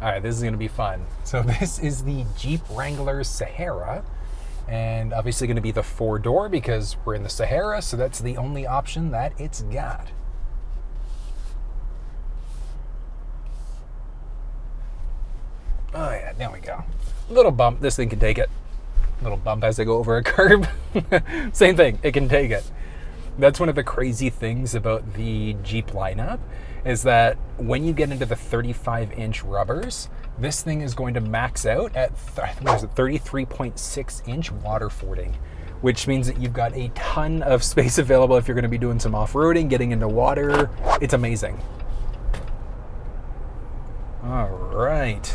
All right, this is going to be fun. So this is the Jeep Wrangler Sahara, and obviously going to be the 4-door because we're in the Sahara, so that's the only option that it's got. Oh yeah, there we go. Little bump, this thing can take it. Little bump as I go over a curb. Same thing, it can take it. That's one of the crazy things about the Jeep lineup is that when you get into the 35-inch rubbers, this thing is going to max out at 33.6-inch water fording, which means that you've got a ton of space available if you're going to be doing some off-roading, getting into water. It's amazing. All right.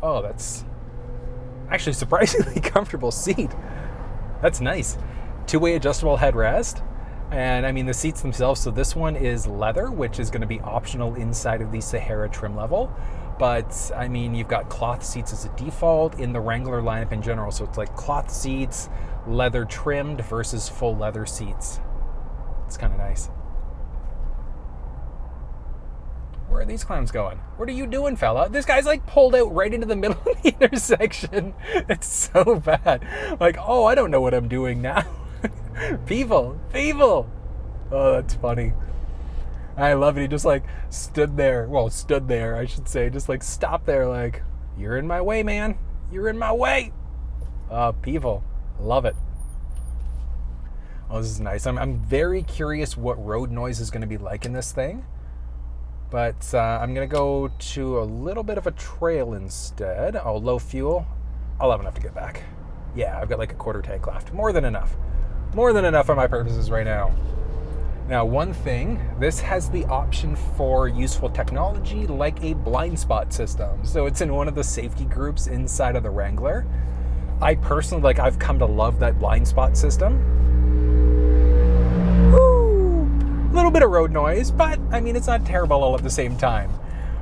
Oh, that's actually a surprisingly comfortable seat. That's nice. 2-way adjustable headrest. And I mean the seats themselves, so this one is leather, which is going to be optional inside of the Sahara trim level. But I mean, you've got cloth seats as a default in the Wrangler lineup in general. So it's like cloth seats, leather trimmed versus full leather seats. It's kind of nice. Where are these clowns going? What are you doing, fella? This guy's like pulled out right into the middle of the intersection. It's so bad. Like, oh, I don't know what I'm doing now. People. Oh, that's funny. I love it. He just like stood there, I should say, just like stopped there like, you're in my way, man. You're in my way. People. Love it. Oh, this is nice. I'm very curious what road noise is going to be like in this thing. But I'm going to go to a little bit of a trail instead. Oh, low fuel. I'll have enough to get back. Yeah, I've got like a quarter tank left. More than enough. More than enough for my purposes right now. Now, one thing, this has the option for useful technology like a blind spot system. So it's in one of the safety groups inside of the Wrangler. I personally, I've come to love that blind spot system. Woo! A little bit of road noise, but I mean, it's not terrible all at the same time.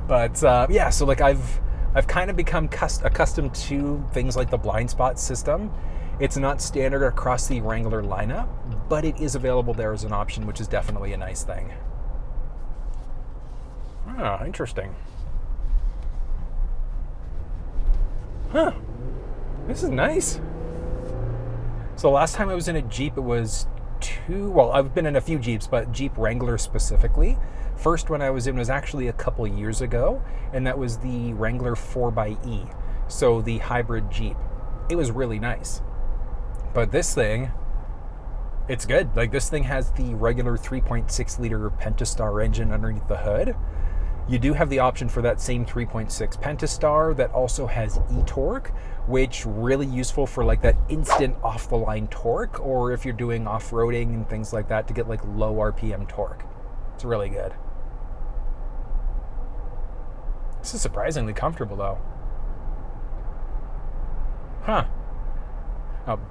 But yeah, so I've kind of become accustomed to things like the blind spot system. It's not standard across the Wrangler lineup, but it is available there as an option, which is definitely a nice thing. Ah, interesting. Huh. This is nice. So last time I was in a Jeep, it was I've been in a few Jeeps, but Jeep Wrangler specifically. First one I was in was actually a couple years ago, and that was the Wrangler 4xe, so the hybrid Jeep. It was really nice. But this thing, it's good. Like, this thing has the regular 3.6 liter Pentastar engine underneath the hood. You do have the option for that same 3.6 Pentastar that also has e-torque, which really useful for like that instant off the line torque, or if you're doing off-roading and things like that to get like low RPM torque. It's really good. This is surprisingly comfortable though. Huh.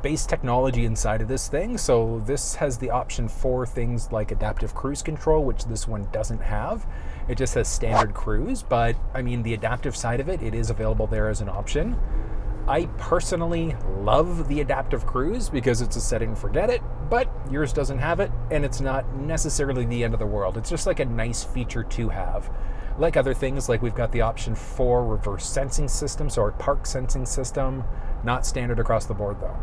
Base technology inside of this thing. So this has the option for things like adaptive cruise control, which this one doesn't have. It just has standard cruise, but I mean the adaptive side of it is available there as an option. I personally love the adaptive cruise because it's a set it and forget it, but yours doesn't have it, and it's not necessarily the end of the world. It's just like a nice feature to have. Like other things, like we've got the option for reverse sensing system, so our park sensing system, not standard across the board though.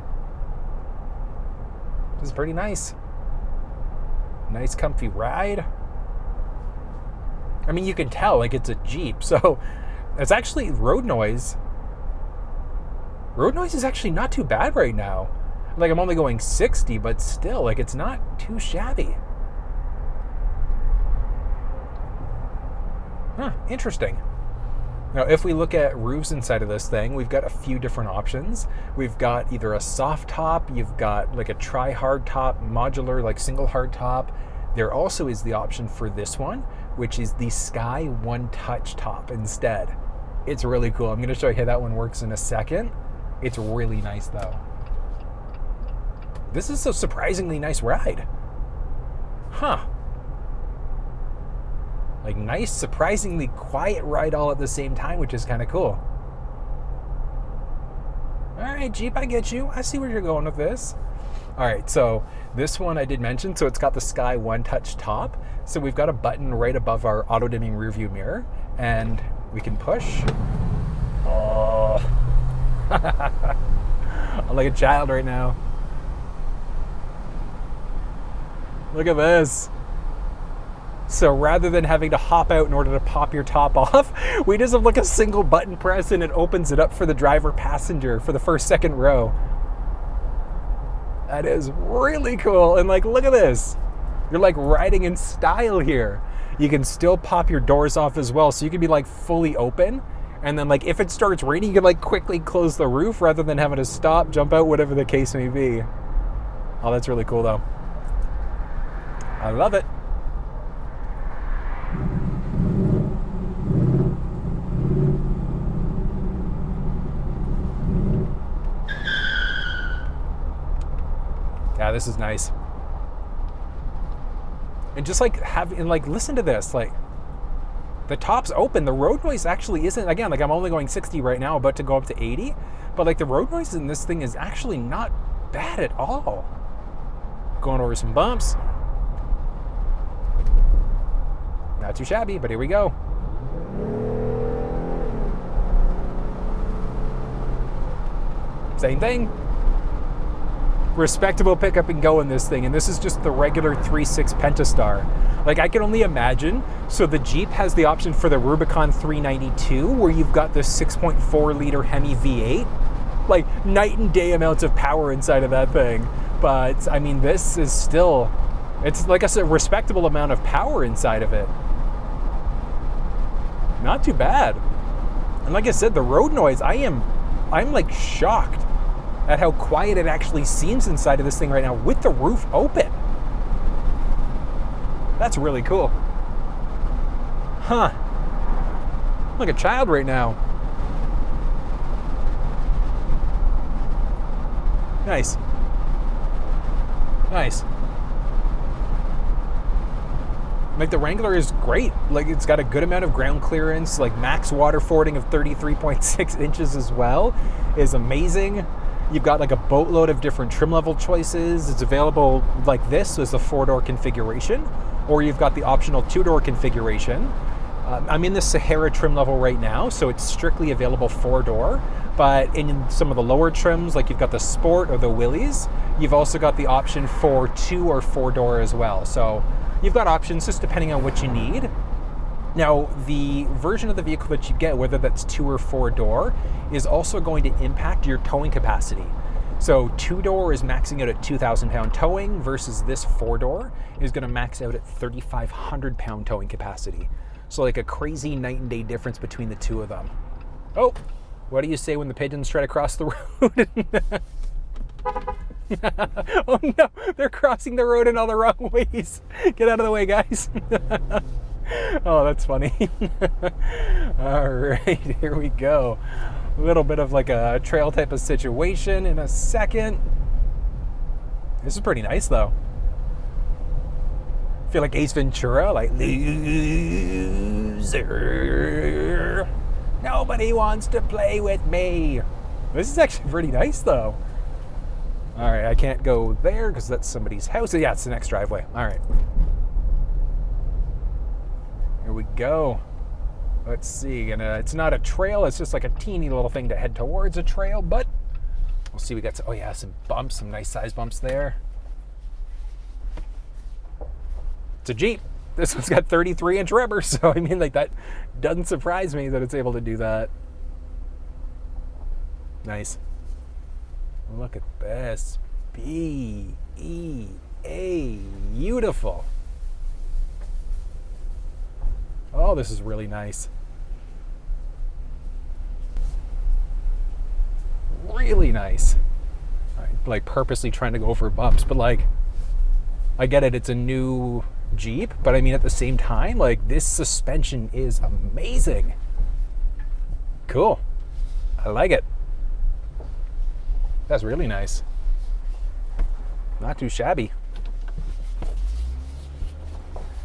This is pretty nice. Nice comfy ride. I mean, you can tell like it's a Jeep, so it's actually road noise. Road noise is actually not too bad right now. Like I'm only going 60, but still, like it's not too shabby. Huh, interesting. Now, if we look at roofs inside of this thing, we've got a few different options. We've got either a soft top, you've got like a tri-hard top, modular, like single hard top. There also is the option for this one, which is the Sky One Touch top instead. It's really cool. I'm going to show you how that one works in a second. It's really nice though. This is a surprisingly nice ride. Huh. Like nice, surprisingly quiet ride all at the same time, which is kind of cool. All right, Jeep, I get you. I see where you're going with this. All right, so this one I did mention, so it's got the Sky One Touch top. So we've got a button right above our auto-dimming rearview mirror. and we can push. Oh, I'm like a child right now. Look at this. So rather than having to hop out in order to pop your top off, we just have like a single button press and it opens it up for the driver passenger for the first, second row. That is really cool. And like, look at this. You're like riding in style here. You can still pop your doors off as well. So you can be like fully open. And then like if it starts raining, you can like quickly close the roof rather than having to stop, jump out, whatever the case may be. Oh, that's really cool though. I love it. Yeah, this is nice. And just like listen to this, like the top's open. The road noise actually isn't, again, like I'm only going 60 right now, about to go up to 80, but like the road noise in this thing is actually not bad at all. Going over some bumps. Not too shabby, but here we go. Same thing. Respectable pickup and go in this thing, and this is just the regular 3.6 Pentastar. Like I can only imagine, so the Jeep has the option for the Rubicon 392 where you've got this 6.4 liter Hemi V8, like night and day amounts of power inside of that thing. But I mean, this is still, it's like I said, respectable amount of power inside of it. Not too bad. And like I said, the road noise, I'm like shocked at how quiet it actually seems inside of this thing right now with the roof open. That's really cool. Huh. I'm like a child right now. Nice. Nice. Like the Wrangler is great. Like it's got a good amount of ground clearance, like max water fording of 33.6 inches as well is amazing. You've got like a boatload of different trim level choices. It's available like this as a 4-door configuration, or you've got the optional 2-door configuration. I'm in the Sahara trim level right now, so it's strictly available 4-door. But in some of the lower trims, like you've got the Sport or the Willys, you've also got the option for 2 or 4-door as well. So you've got options just depending on what you need. Now, the version of the vehicle that you get, whether that's 2 or 4-door, is also going to impact your towing capacity. So 2-door is maxing out at 2,000 pound towing versus this 4-door is going to max out at 3,500 pound towing capacity. So like a crazy night and day difference between the two of them. Oh, what do you say when the pigeons try to cross the road? Oh no, they're crossing the road in all the wrong ways. Get out of the way, guys. Oh, that's funny. All right, here we go. A little bit of like a trail type of situation in a second. This is pretty nice though. I feel like Ace Ventura, like loser. Nobody wants to play with me. This is actually pretty nice though. All right, I can't go there because that's somebody's house. Yeah, it's the next driveway. All right. Here we go. Let's see, and it's not a trail, it's just like a teeny little thing to head towards a trail, but we'll see. We got some, oh yeah, some bumps, some nice size bumps there. It's a Jeep. This one's got 33-inch rubber, so I mean, like that doesn't surprise me that it's able to do that. Nice. Look at this. B-E-A. Beautiful. Oh, this is really nice. Really nice. I'm like purposely trying to go for bumps, but like, I get it, it's a new Jeep, but I mean at the same time, like this suspension is amazing. Cool. I like it. That's really nice. Not too shabby.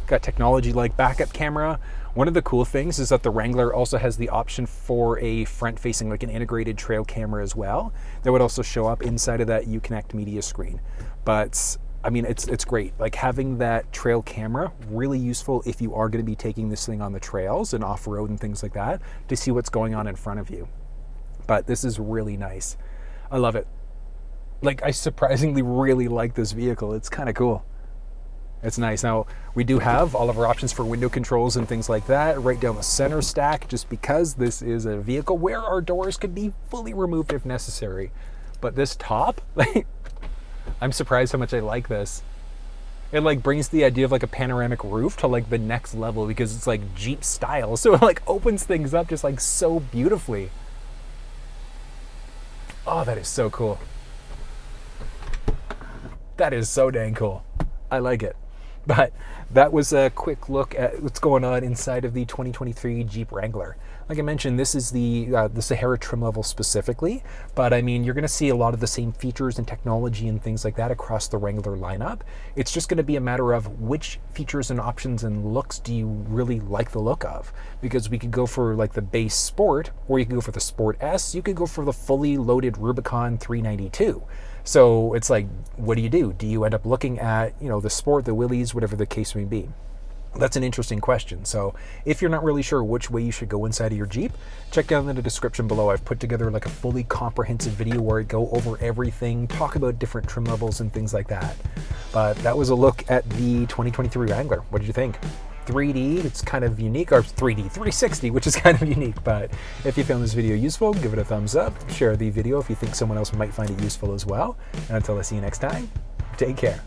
Got technology like backup camera. One of the cool things is that the Wrangler also has the option for a front-facing, like an integrated trail camera as well. That would also show up inside of that Uconnect media screen. But I mean, it's great. Like having that trail camera, really useful if you are going to be taking this thing on the trails and off-road and things like that to see what's going on in front of you. But this is really nice. I love it. Like, I surprisingly really like this vehicle. It's kind of cool. It's nice. Now, we do have all of our options for window controls and things like that right down the center stack, just because this is a vehicle where our doors could be fully removed if necessary. But this top, like, I'm surprised how much I like this. It like brings the idea of like a panoramic roof to like the next level because it's like Jeep style. So it like opens things up just like so beautifully. Oh, that is so cool. That is so dang cool. I like it. But that was a quick look at what's going on inside of the 2023 Jeep Wrangler. Like I mentioned, this is the Sahara trim level specifically, but I mean, you're going to see a lot of the same features and technology and things like that across the Wrangler lineup. It's just going to be a matter of which features and options and looks do you really like the look of, because we could go for like the base Sport, or you could go for the Sport S, you could go for the fully loaded Rubicon 392. So it's like, what do you do? Do you end up looking at, you know, the Sport, the Willys, whatever the case may be? That's an interesting question. So if you're not really sure which way you should go inside of your Jeep, check down in the description below. I've put together like a fully comprehensive video where I go over everything, talk about different trim levels and things like that. But that was a look at the 2023 Wrangler. What did you think? 3D, it's kind of unique, or 3D 360, which is kind of unique. But if you found this video useful, give it a thumbs up, share the video if you think someone else might find it useful as well. And until I see you next time, take care.